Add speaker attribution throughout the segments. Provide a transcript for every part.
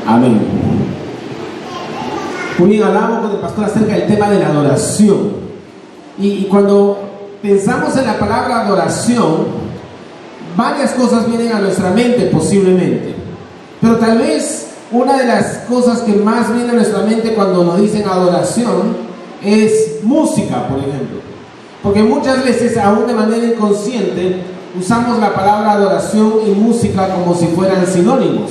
Speaker 1: Amén. Muy bien, hablábamos con el pastor acerca del tema de la adoración. Y cuando pensamos en la palabra adoración, varias cosas vienen a nuestra mente posiblemente. Pero tal vez una de las cosas que más viene a nuestra mente cuando nos dicen adoración es música, por ejemplo. Porque muchas veces, aún de manera inconsciente, usamos la palabra adoración y música como si fueran sinónimos.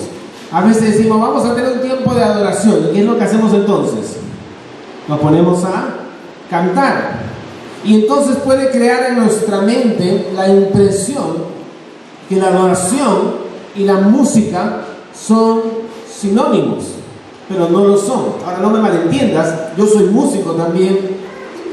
Speaker 1: A veces decimos, vamos a tener un tiempo de adoración. ¿Y qué es lo que hacemos entonces? Nos ponemos a cantar. Y entonces puede crear en nuestra mente la impresión que la adoración y la música son sinónimos, pero no lo son. Ahora, no me malentiendas, yo soy músico también,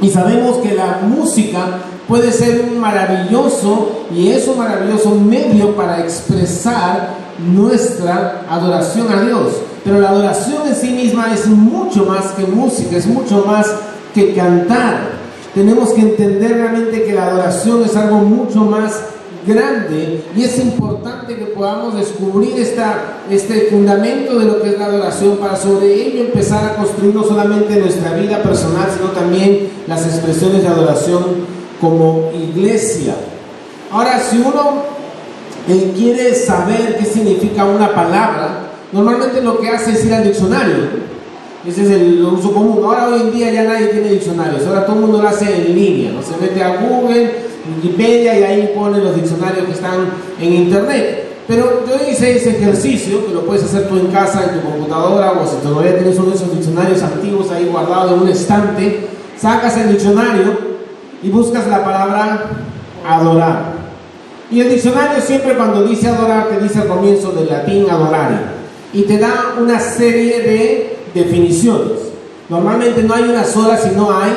Speaker 1: y sabemos que la música puede ser un maravilloso, y es un maravilloso medio para expresar nuestra adoración a Dios. Pero la adoración en sí misma es mucho más que música, es mucho más que cantar. Tenemos que entender realmente que la adoración es algo mucho más grande, y es importante que podamos descubrir este fundamento de lo que es la adoración, para sobre ello empezar a construir no solamente nuestra vida personal, sino también las expresiones de adoración como iglesia. Ahora, si uno quiere saber qué significa una palabra, normalmente lo que hace es ir al diccionario. Ese es el uso común. Ahora, hoy en día ya nadie tiene diccionarios, ahora todo el mundo lo hace en línea, ¿no? Se mete a Google, Wikipedia, y ahí pone los diccionarios que están en internet. Pero yo hice ese ejercicio, que lo puedes hacer tú en casa, en tu computadora, o si todavía tienes uno de esos diccionarios antiguos ahí guardado en un estante, sacas el diccionario y buscas la palabra adorar. Y el diccionario siempre, cuando dice adorar, te dice al comienzo del latín adorare, y te da una serie de definiciones. Normalmente no hay una sola, sino hay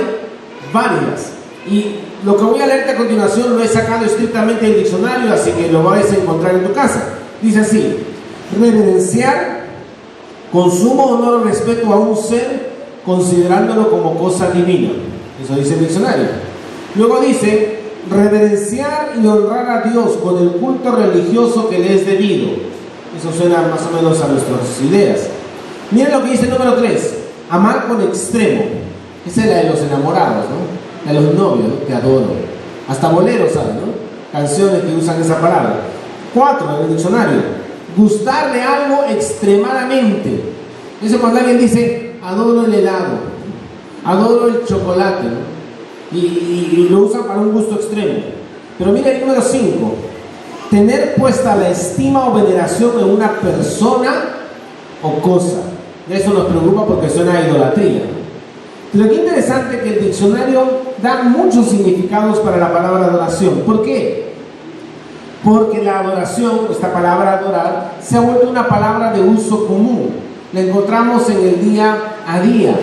Speaker 1: varias. Y lo que voy a leerte a continuación lo he sacado estrictamente del diccionario, así que lo vais a encontrar en tu casa. Dice así: reverenciar, con sumo honor o respeto a un ser, considerándolo como cosa divina. Eso dice el diccionario. Luego dice: reverenciar y honrar a Dios con el culto religioso que le es debido. Eso suena más o menos a nuestras ideas. Miren lo que dice el número 3: amar con extremo. Esa es la de los enamorados, ¿no? De los novios, ¿no? Te adoro. Hasta boleros hay, ¿no? Canciones que usan esa palabra. 4 en el diccionario: gustar de algo extremadamente. Eso cuando alguien dice, adoro el helado, adoro el chocolate, ¿no? Y lo usan para un gusto extremo. Pero mira el número 5: tener puesta la estima o veneración en una persona o cosa. De eso nos preocupa porque suena a idolatría. Pero qué interesante que el diccionario da muchos significados para la palabra adoración. ¿Por qué? Porque la adoración, esta palabra adorar, se ha vuelto una palabra de uso común. La encontramos en el día a día.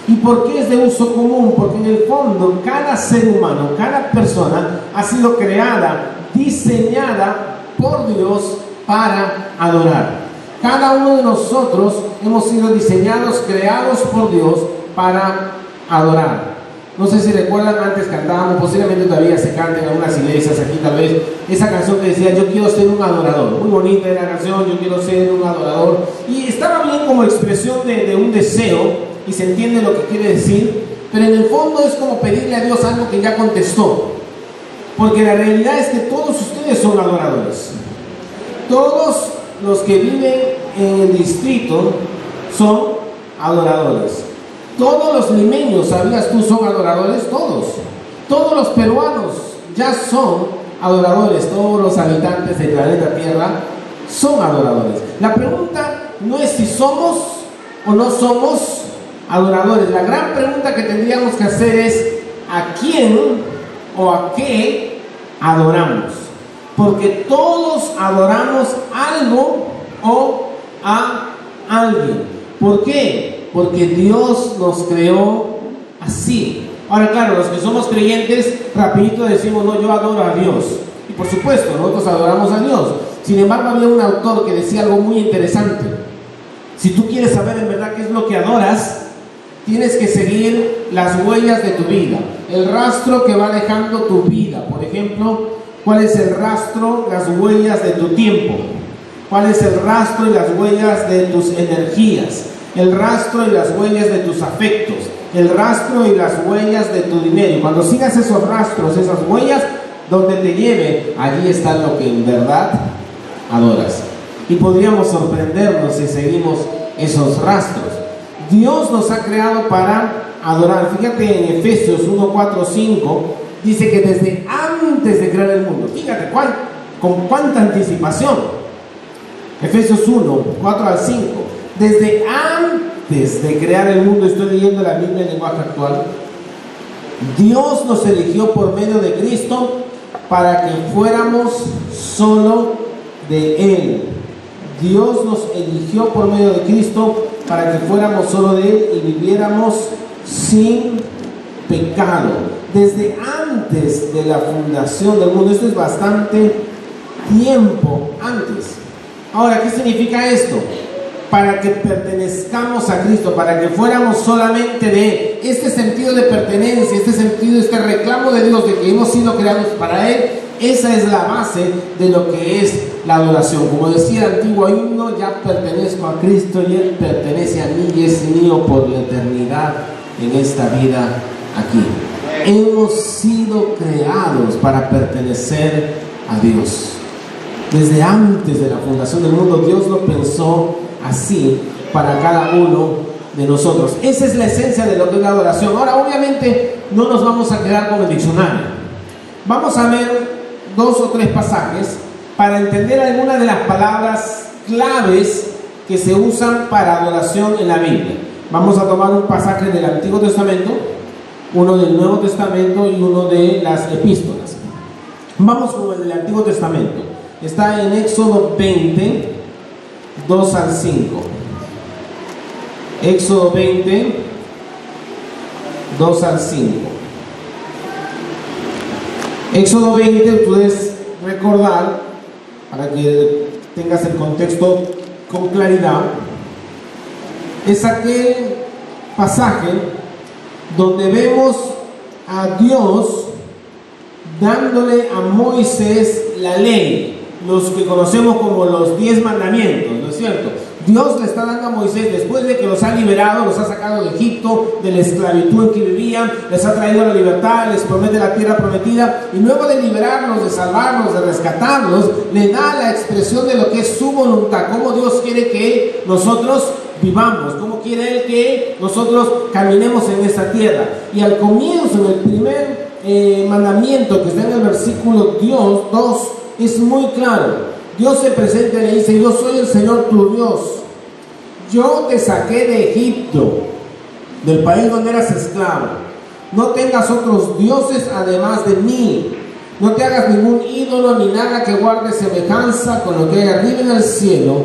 Speaker 1: ¿Y por qué es de uso común? Porque en el fondo cada ser humano, cada persona ha sido creada, diseñada por Dios para adorar. Cada uno de nosotros hemos sido diseñados, creados por Dios para adorar. No sé si recuerdan, antes cantábamos, posiblemente todavía se canta en algunas iglesias aquí tal vez, esa canción que decía, yo quiero ser un adorador. Muy bonita era la canción, yo quiero ser un adorador. Y estaba bien como expresión de un deseo, y se entiende lo que quiere decir, pero en el fondo es como pedirle a Dios algo que ya contestó. Porque la realidad es que todos ustedes son adoradores. Todos los que viven en el distrito son adoradores. Todos los limeños, ¿sabías tú? Son adoradores, todos. Todos los peruanos ya son adoradores. Todos los habitantes del planeta Tierra son adoradores. La pregunta no es si somos o no somos adoradores. La gran pregunta que tendríamos que hacer es ¿a quién o a qué adoramos? Porque todos adoramos algo o a alguien. ¿Por qué? Porque Dios nos creó así. Ahora, claro, los que somos creyentes, rapidito decimos, no, yo adoro a Dios. Y por supuesto, nosotros adoramos a Dios. Sin embargo, había un autor que decía algo muy interesante. Si tú quieres saber en verdad qué es lo que adoras, tienes que seguir las huellas de tu vida, el rastro que va dejando tu vida. Por ejemplo, ¿cuál es el rastro, las huellas de tu tiempo? ¿Cuál es el rastro y las huellas de tus energías? El rastro y las huellas de tus afectos, el rastro y las huellas de tu dinero. Y cuando sigas esos rastros, esas huellas, donde te lleve, allí está lo que en verdad adoras. Y podríamos sorprendernos si seguimos esos rastros. Dios nos ha creado para adorar. Fíjate en Efesios 1, 4, 5, dice que desde antes de crear el mundo, fíjate con cuánta anticipación. Efesios 1, 4 al 5, desde antes de crear el mundo, estoy leyendo la Biblia en lenguaje actual, Dios nos eligió por medio de Cristo para que fuéramos solo de Él. Dios nos eligió por medio de Cristo para que fuéramos solo de Él y viviéramos sin pecado. Desde antes de la fundación del mundo. Esto es bastante tiempo antes. Ahora, ¿qué significa esto? Para que pertenezcamos a Cristo, para que fuéramos solamente de Él. Este sentido de pertenencia, este sentido, este reclamo de Dios de que hemos sido creados para Él, esa es la base de lo que es la adoración. Como decía el antiguo himno, ya pertenezco a Cristo y Él pertenece a mí y es mío por la eternidad en esta vida aquí. Hemos sido creados para pertenecer a Dios. Desde antes de la fundación del mundo, Dios lo pensó así para cada uno de nosotros. Esa es la esencia de lo que es la adoración. Ahora, obviamente, no nos vamos a quedar con el diccionario. Vamos a ver 2 o 3 pasajes para entender algunas de las palabras claves que se usan para adoración en la Biblia. Vamos a tomar un pasaje del Antiguo Testamento, uno del Nuevo Testamento y uno de las epístolas. Vamos con el del Antiguo Testamento. Está en Éxodo 20, 2 al 5. Éxodo 20, 2 al 5. Éxodo 20, puedes recordar, para que tengas el contexto con claridad, es aquel pasaje donde vemos a Dios dándole a Moisés la ley, los que conocemos como los 10 mandamientos, ¿no es cierto? Dios le está dando a Moisés, después de que los ha liberado, los ha sacado de Egipto, de la esclavitud en que vivían, les ha traído la libertad, les promete la tierra prometida, y luego de liberarlos, de salvarlos, de rescatarlos, le da la expresión de lo que es su voluntad, cómo Dios quiere que nosotros vivamos, cómo quiere Él que nosotros caminemos en esta tierra. Y al comienzo, en el primer mandamiento que está en el versículo 2, es muy claro. Dios se presenta y le dice: yo soy el Señor tu Dios, yo te saqué de Egipto, del país donde eras esclavo. No tengas otros dioses además de mí, no te hagas ningún ídolo ni nada que guarde semejanza con lo que hay arriba en el cielo,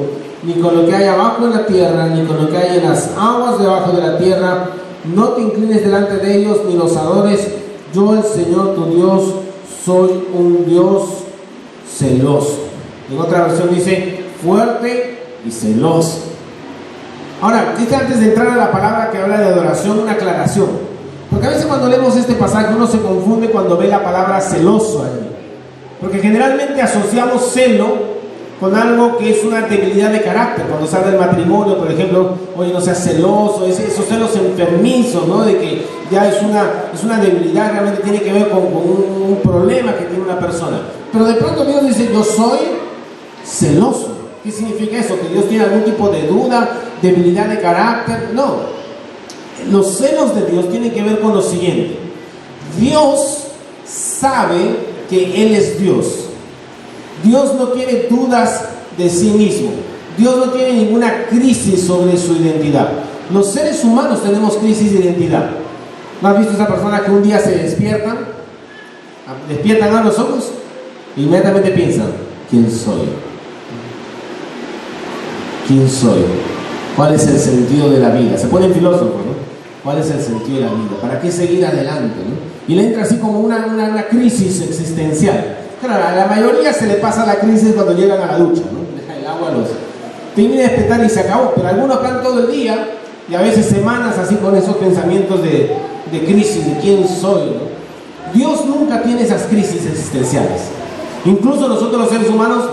Speaker 1: ni con lo que hay abajo en la tierra, ni con lo que hay en las aguas debajo de la tierra. No te inclines delante de ellos ni los adores. Yo, el Señor tu Dios, soy un Dios celoso. En otra versión dice fuerte y celoso. Ahora, antes de entrar a la palabra que habla de adoración, una aclaración, porque a veces cuando leemos este pasaje uno se confunde cuando ve la palabra celoso allí, porque generalmente asociamos celo con algo que es una debilidad de carácter. Cuando se habla del matrimonio, por ejemplo, oye, no seas celoso, esos celos enfermizos, ¿no? De que ya es una debilidad, realmente tiene que ver con un problema que tiene una persona. Pero de pronto Dios dice: yo soy celoso. ¿Qué significa eso? ¿Que Dios tiene algún tipo de duda, debilidad de carácter? No. Los celos de Dios tienen que ver con lo siguiente: Dios sabe que Él es Dios. Dios no tiene dudas de sí mismo. Dios no tiene ninguna crisis sobre su identidad. Los seres humanos tenemos crisis de identidad. ¿No has visto esa persona que un día se despiertan a los ojos e inmediatamente piensan: ¿quién soy? ¿Quién soy? ¿Cuál es el sentido de la vida? Se ponen filósofos, ¿no? ¿Cuál es el sentido de la vida? ¿Para qué seguir adelante, ¿no? Y le entra así como una crisis existencial. Claro, a la mayoría se le pasa la crisis cuando llegan a la ducha, ¿no? Deja el agua, los termina de despertar y se acabó. Pero algunos están todo el día y a veces semanas así con esos pensamientos de crisis, de quién soy, ¿no? Dios nunca tiene esas crisis existenciales. Incluso nosotros los seres humanos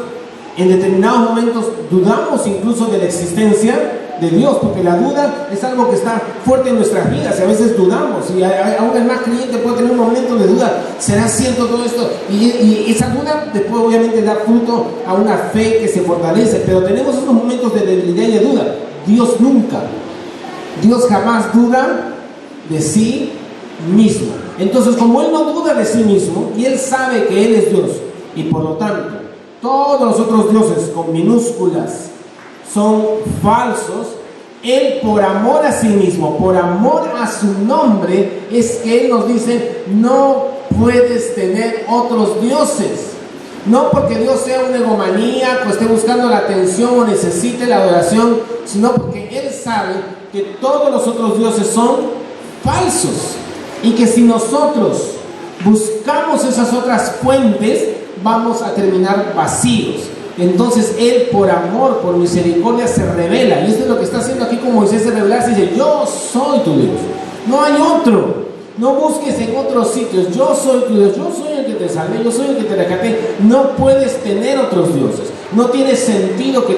Speaker 1: En determinados momentos dudamos incluso de la existencia de Dios, porque la duda es algo que está fuerte en nuestras vidas y a veces dudamos, y aún el más creyente puede tener un momento de duda: ¿será cierto todo esto? Y esa duda después obviamente da fruto a una fe que se fortalece, pero tenemos esos momentos de debilidad y de duda. Dios jamás duda de sí mismo. Entonces, como Él no duda de sí mismo y Él sabe que Él es Dios, y por lo tanto todos los otros dioses con minúsculas son falsos, Él, por amor a sí mismo, por amor a su nombre, es que Él nos dice: no puedes tener otros dioses. No porque Dios sea un egomaníaco, esté buscando la atención o necesite la adoración, sino porque Él sabe que todos los otros dioses son falsos, y que si nosotros buscamos esas otras fuentes, vamos a terminar vacíos. Entonces Él, por amor, por misericordia, se revela, y esto es lo que está haciendo aquí con Moisés: se revela y dice: yo soy tu Dios, no hay otro. No busques en otros sitios, yo soy tu Dios, yo soy el que te salvé, yo soy el que te rescaté. No puedes tener otros dioses, no tiene sentido que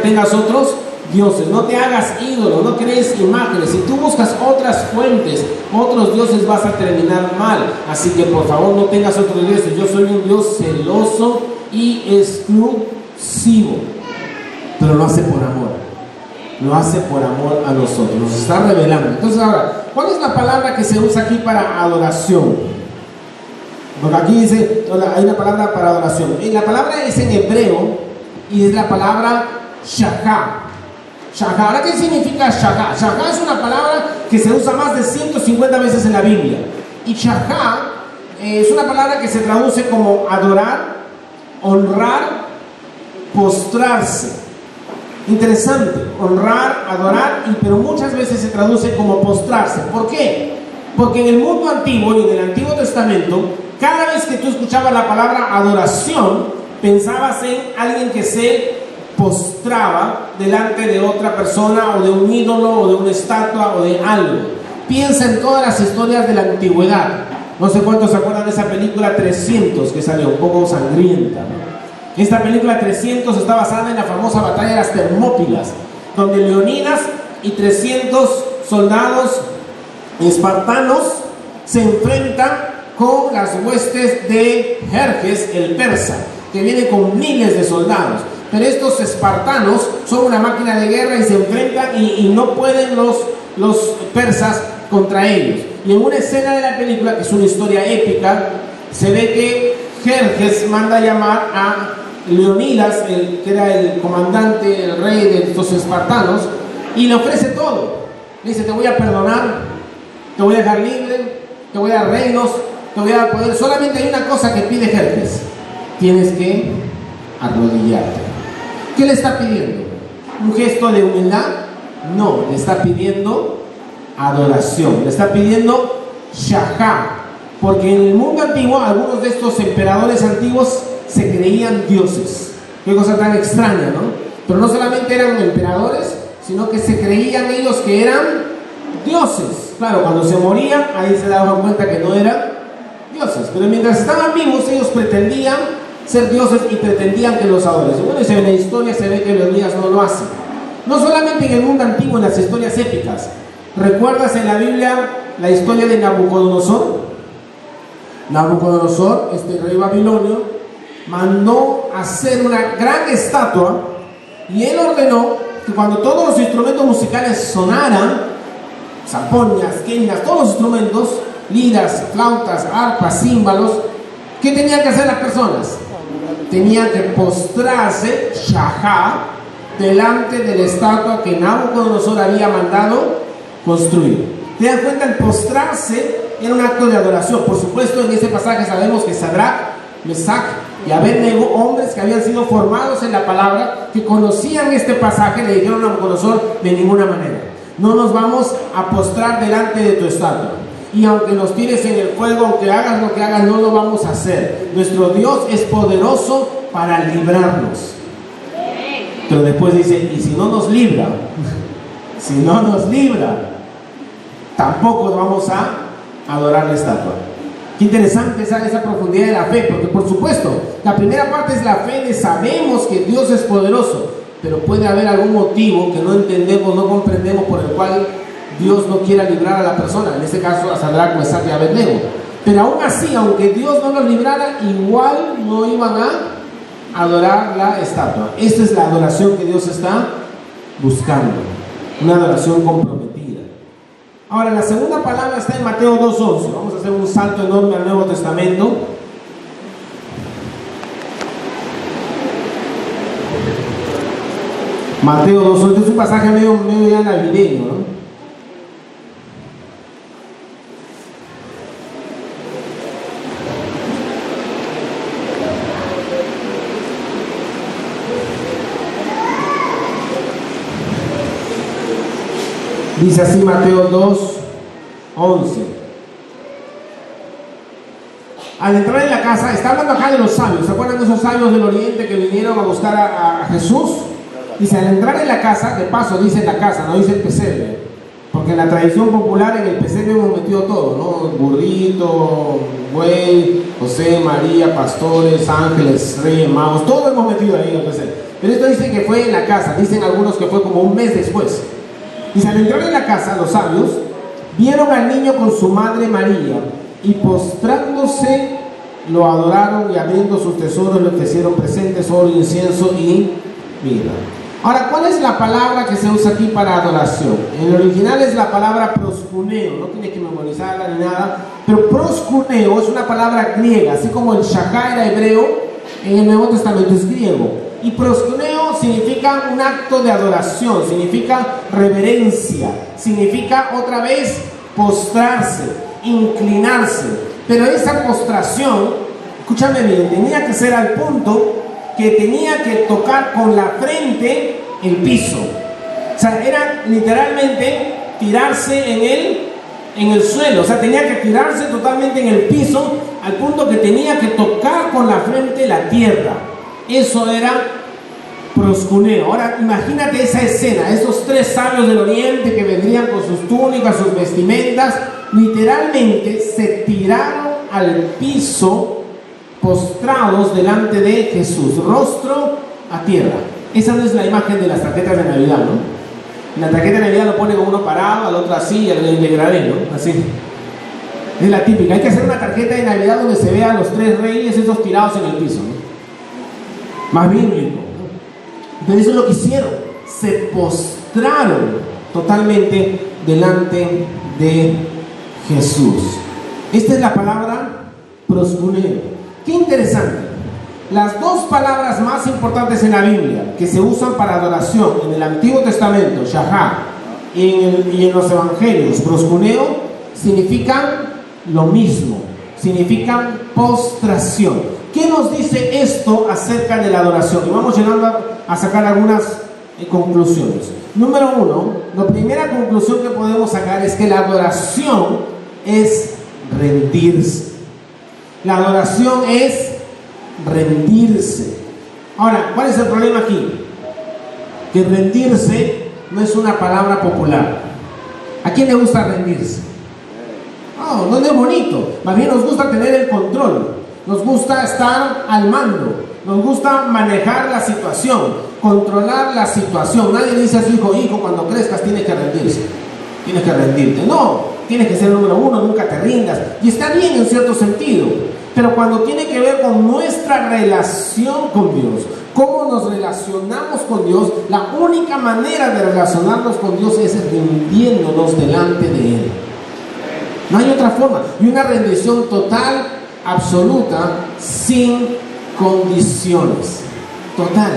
Speaker 1: tengas otros dioses. No te hagas ídolo, no crees imágenes. Si tú buscas otras fuentes, otros dioses, vas a terminar mal. Así que por favor no tengas otros dioses. Yo soy un Dios celoso y exclusivo, pero lo hace por amor. Lo hace por amor a nosotros, nos está revelando. Entonces ahora, ¿cuál es la palabra que se usa aquí para adoración? Porque aquí dice, hay una palabra para adoración. Y la palabra es en hebreo y es la palabra shachá. Shachá. ¿Ahora qué significa shachá? Shachá es una palabra que se usa más de 150 veces en la Biblia. Y shachá es una palabra que se traduce como adorar, honrar, postrarse. Interesante, honrar, adorar, pero muchas veces se traduce como postrarse. ¿Por qué? Porque en el mundo antiguo y en el Antiguo Testamento, cada vez que tú escuchabas la palabra adoración, pensabas en alguien que se postraba delante de otra persona, o de un ídolo, o de una estatua, o de algo. Piensa en todas las historias de la antigüedad. No sé cuántos se acuerdan de esa película 300 que salió, un poco sangrienta, ¿no? Esta película 300 está basada en la famosa batalla de las Termópilas, donde Leonidas y 300 soldados espartanos se enfrentan con las huestes de Jerjes, el persa, que viene con miles de soldados. Pero estos espartanos son una máquina de guerra y se enfrentan y no pueden los persas contra ellos. Y en una escena de la película, que es una historia épica, se ve que Jerjes manda a llamar a Leonidas, que era el comandante, el rey de estos espartanos, y le ofrece todo. Le dice: te voy a perdonar, te voy a dejar libre, te voy a dar reinos, te voy a dar poder. Solamente hay una cosa que pide Jerjes: tienes que arrodillarte. ¿Qué le está pidiendo? ¿Un gesto de humildad? No, le está pidiendo adoración, le está pidiendo shachá. Porque en el mundo antiguo, algunos de estos emperadores antiguos se creían dioses. Qué cosa tan extraña, ¿no? Pero no solamente eran emperadores, sino que se creían ellos que eran dioses. Claro, cuando se morían, ahí se daban cuenta que no eran dioses. Pero mientras estaban vivos, ellos pretendían ser dioses y pretendían que los adoren. Bueno, y en la historia se ve que Leonidas no lo hace. No solamente en el mundo antiguo, en las historias épicas. ¿Recuerdas en la Biblia la historia de Nabucodonosor? Nabucodonosor, este rey babilonio, mandó hacer una gran estatua, y él ordenó que cuando todos los instrumentos musicales sonaran, zampoñas, queñas, todos los instrumentos, liras, flautas, arpas, címbalos, ¿qué tenían que hacer las personas? Tenían que postrarse, shachá, delante de la estatua que Nabucodonosor había mandado construir. ¿Te das cuenta? El postrarse era un acto de adoración. Por supuesto, en ese pasaje sabemos que Sadrach, Mesach y Abednego, hombres que habían sido formados en la palabra, que conocían este pasaje, le dijeron a Nabucodonosor: de ninguna manera, no nos vamos a postrar delante de tu estatua, y aunque nos tires en el fuego, aunque hagas lo que hagas, no lo vamos a hacer. Nuestro Dios es poderoso para librarnos. Pero después dice: y si no nos libra, si no nos libra, tampoco vamos a adorar la estatua. Qué interesante esa profundidad de la fe, porque por supuesto, la primera parte es la fe de sabemos que Dios es poderoso, pero puede haber algún motivo que no entendemos, no comprendemos, por el cual Dios no quiera librar a la persona, en este caso a Sadrach, Mesach y Abednego. Pero aún así, aunque Dios no los librara, igual no iban a adorar la estatua. Esta es la adoración que Dios está buscando, una adoración comprometida. Ahora, la segunda palabra está en Mateo 2:11. Vamos a hacer un salto enorme al Nuevo Testamento. Mateo 2:11 es un pasaje medio ya navideño, ¿no? Dice así Mateo 2:11. Al entrar en la casa, está hablando acá de los sabios. ¿Se acuerdan de esos sabios del oriente que vinieron a buscar a Jesús? Dice, al entrar en la casa, de paso dice la casa, no dice el pesebre, porque en la tradición popular en el pesebre hemos metido todo, ¿no? Burrito, buey, José, María, pastores, ángeles, reyes, magos, todo hemos metido ahí en el pesebre. Pero esto dice que fue en la casa, dicen algunos que fue como un mes después. Dice, al entrar en la casa, los sabios vieron al niño con su madre María y postrándose lo adoraron y abriendo sus tesoros le ofrecieron presentes, oro, incienso y mirra. Ahora, ¿cuál es la palabra que se usa aquí para adoración? En el original es la palabra proskuneo, no tienes que memorizarla ni nada, pero proskuneo es una palabra griega, así como el shachá era hebreo, en el Nuevo Testamento es griego. Y proskuneo significa un acto de adoración, significa reverencia, significa otra vez postrarse, inclinarse. Pero esa postración, escúchame bien, tenía que ser al punto que tenía que tocar con la frente el piso. O sea, era literalmente tirarse en el suelo. O sea, tenía que tirarse totalmente en el piso al punto que tenía que tocar con la frente la tierra. Eso era proskuneo. Ahora imagínate esa escena, esos tres sabios del oriente que vendrían con sus túnicas, sus vestimentas, literalmente se tiraron al piso postrados delante de Jesús, rostro a tierra. Esa no es la imagen de las tarjetas de Navidad, ¿no? En la tarjeta de Navidad lo pone con uno parado, al otro así, al degradé, ¿no? Así. Es la típica. Hay que hacer una tarjeta de Navidad donde se vea a los tres reyes esos tirados en el piso, ¿no? Más bíblico. Entonces eso es lo que hicieron. Se postraron totalmente delante de Jesús. Esta es la palabra proskuneo. Qué interesante. Las dos palabras más importantes en la Biblia que se usan para adoración en el Antiguo Testamento, shachá, y en los Evangelios, proskuneo, significan lo mismo, significan postración. ¿Qué nos dice esto acerca de la adoración? Y vamos llegando a sacar algunas conclusiones. Número uno, la primera conclusión que podemos sacar es que la adoración es rendirse. La adoración es rendirse. Ahora, ¿cuál es el problema aquí? Que rendirse no es una palabra popular. ¿A quién le gusta rendirse? No es bonito. Más bien nos gusta tener el control. Nos gusta estar al mando. Nos gusta manejar la situación, controlar la situación. Nadie le dice a su hijo, cuando crezcas tienes que rendirse. Tienes que rendirte. No, tienes que ser el número uno, nunca te rindas. Y está bien en cierto sentido. Pero cuando tiene que ver con nuestra relación con Dios, cómo nos relacionamos con Dios, la única manera de relacionarnos con Dios es rindiéndonos delante de Él. No hay otra forma. Y una rendición total, absoluta, sin condiciones. Total.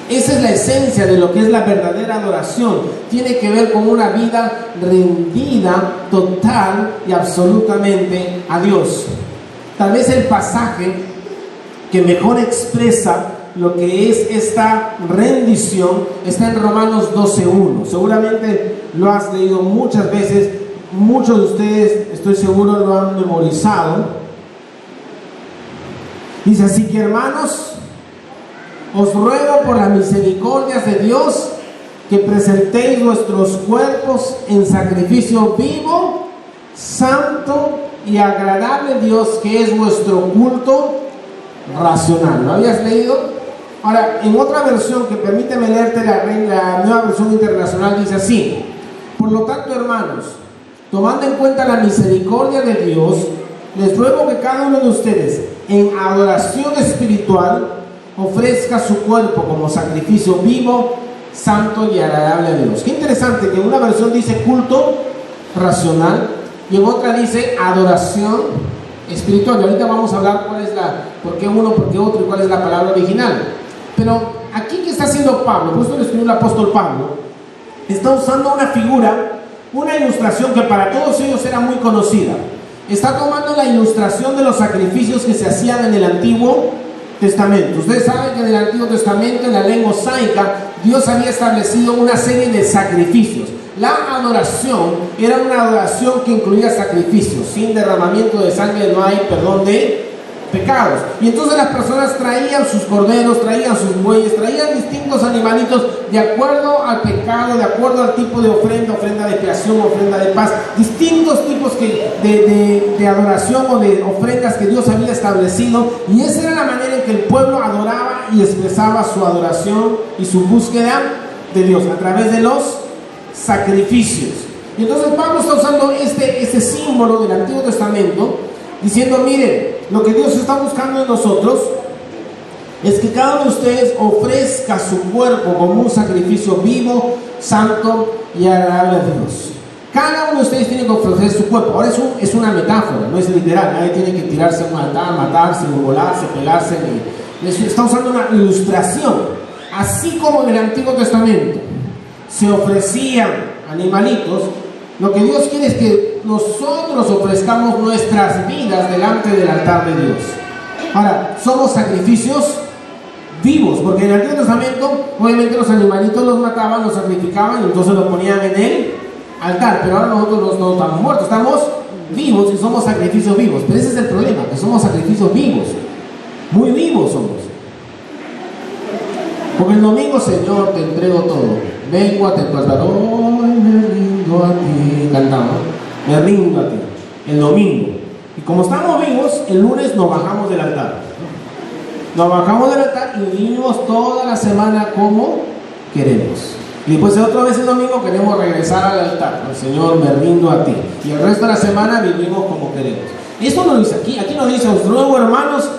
Speaker 1: Esa es la esencia de lo que es la verdadera adoración. Tiene que ver con una vida rendida total y absolutamente a Dios. Tal vez el pasaje que mejor expresa lo que es esta rendición está en Romanos 12:1. Seguramente lo has leído muchas veces, muchos de ustedes, estoy seguro, lo han memorizado. Dice así que, hermanos, os ruego por las misericordias de Dios que presentéis vuestros cuerpos en sacrificio vivo, santo y agradable a Dios, que es vuestro culto racional. ¿Lo habías leído? Ahora, en otra versión, que permíteme leerte la Nueva Versión Internacional, dice así: por lo tanto, hermanos, tomando en cuenta la misericordia de Dios, les ruego que cada uno de ustedes, en adoración espiritual, ofrezca su cuerpo como sacrificio vivo, santo y agradable a Dios. Qué interesante que en una versión dice culto racional y en otra dice adoración espiritual. Y ahorita vamos a hablar por qué uno, por qué otro y cuál es la palabra original. Pero aquí, ¿qué está haciendo Pablo? Por esto lo escribió el apóstol Pablo. Está usando una figura, una ilustración que para todos ellos era muy conocida. Está tomando la ilustración de los sacrificios que se hacían en el Antiguo Testamento. Ustedes saben que en el Antiguo Testamento, en la ley mosaica, Dios había establecido una serie de sacrificios. La adoración era una adoración que incluía sacrificios. Sin derramamiento de sangre no hay perdón de pecados. Y entonces las personas traían sus corderos, traían sus bueyes, traían distintos animalitos de acuerdo al pecado, de acuerdo al tipo de ofrenda, ofrenda de creación, ofrenda de paz, distintos tipos de adoración o de ofrendas que Dios había establecido, y esa era la manera en que el pueblo adoraba y expresaba su adoración y su búsqueda de Dios a través de los sacrificios. Y entonces Pablo está usando este símbolo del Antiguo Testamento, diciendo: miren, lo que Dios está buscando en nosotros es que cada uno de ustedes ofrezca su cuerpo como un sacrificio vivo, santo y agradable a Dios. Cada uno de ustedes tiene que ofrecer su cuerpo. Ahora es una metáfora, no es literal. Nadie tiene que tirarse a un altar, matarse, volarse, pegarse. Está usando una ilustración. Así como en el Antiguo Testamento se ofrecían animalitos, lo que Dios quiere es que nosotros ofrezcamos nuestras vidas delante del altar de Dios. Ahora, somos sacrificios vivos, porque en el Antiguo Testamento obviamente los animalitos los mataban, los sacrificaban y entonces los ponían en el altar, pero ahora nosotros no estamos muertos, estamos vivos y somos sacrificios vivos. Pero ese es el problema, que somos sacrificios vivos, muy vivos somos. Porque el domingo: Señor, te entrego todo, vengo a tu altar, hoy me rindo a ti, cantamos, me rindo a ti, el domingo. Y como estamos vivos, el lunes nos bajamos del altar. Nos bajamos del altar y vivimos toda la semana como queremos. Y después otra vez el domingo queremos regresar al altar. El Señor, me rindo a ti. Y el resto de la semana vivimos como queremos. Esto no lo dice aquí. Aquí nos dice: os ruego, hermanos,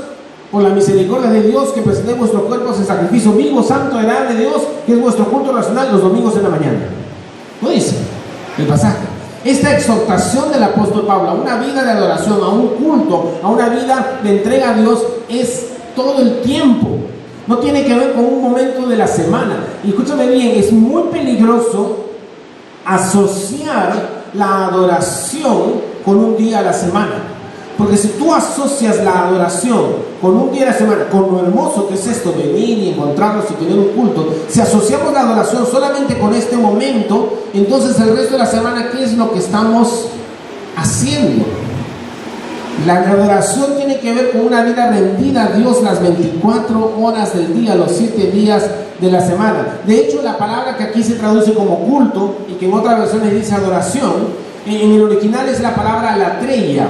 Speaker 1: por la misericordia de Dios, que presentéis vuestros cuerpos en sacrificio vivo, santo, agradable a Dios, que es vuestro culto racional, los domingos en la mañana. Lo dice el pasaje. Esta exhortación del apóstol Pablo a una vida de adoración, a un culto, a una vida de entrega a Dios, es todo el tiempo. No tiene que ver con un momento de la semana. Y escúchame bien, es muy peligroso asociar la adoración con un día a la semana. Porque si tú asocias la adoración con un día de la semana, con lo hermoso que es esto, venir y encontrarnos y tener un culto, si asociamos la adoración solamente con este momento, entonces el resto de la semana, ¿qué es lo que estamos haciendo? La adoración tiene que ver con una vida rendida a Dios las 24 horas del día, los 7 días de la semana. De hecho, la palabra que aquí se traduce como culto y que en otras versiones dice adoración, en el original es la palabra latreia,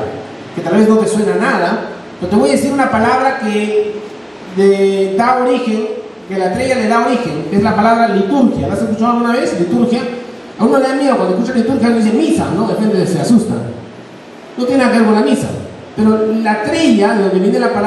Speaker 1: que tal vez no te suena nada, pero te voy a decir una palabra que le da origen, que la latreia le da origen, que es la palabra liturgia. ¿La has escuchado alguna vez? Liturgia. A uno le da miedo cuando escucha liturgia, uno dice misa, ¿no? De repente se asusta. No tiene nada que ver con la misa. Pero latreia, de donde viene la palabra